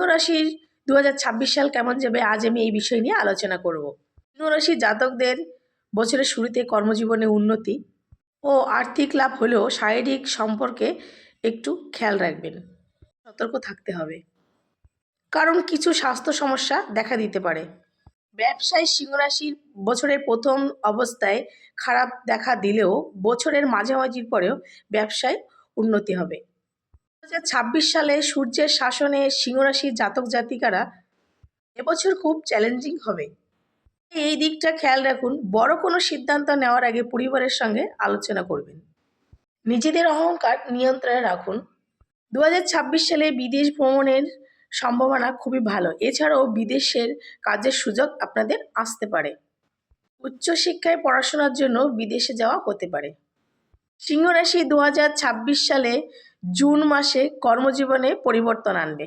সিংহ রাশির 2026 সাল কেমন যাবে আজ আমি এই বিষয় নিয়ে আলোচনা করব। সিংহ রাশির জাতকদের বছরের শুরুতে কর্মজীবনে উন্নতি ও আর্থিক লাভ হলেও শারীরিক সম্পর্কে একটু খেয়াল রাখবেন, সতর্ক থাকতে হবে, কারণ কিছু স্বাস্থ্য সমস্যা দেখা দিতে পারে। ব্যবসায় সিংহ রাশির বছরের প্রথম অবস্থায় খারাপ দেখা দিলেও বছরের মাঝামাঝির পরেও ব্যবসায় উন্নতি হবে। 2026 সালে সূর্যের শাসনে সিংহ রাশির জাতক জাতিকারা এবছর খুব চ্যালেঞ্জিং হবে। এই দিকটা খেয়াল রাখুন। বড় কোনো সিদ্ধান্ত নেওয়ার আগে পরিবারের সঙ্গে আলোচনা করবেন। নিজেদের অহংকার নিয়ন্ত্রণে রাখুন। 2026 সালে বিদেশ ভ্রমণের সম্ভাবনা খুবই ভালো। এছাড়াও বিদেশের কাজের সুযোগ আপনাদের আসতে পারে। উচ্চশিক্ষায় পড়াশোনার জন্য বিদেশে যাওয়া হতে পারে। সিংহ রাশি 2026 সালে জুন মাসে কর্মজীবনে পরিবর্তন আনবে।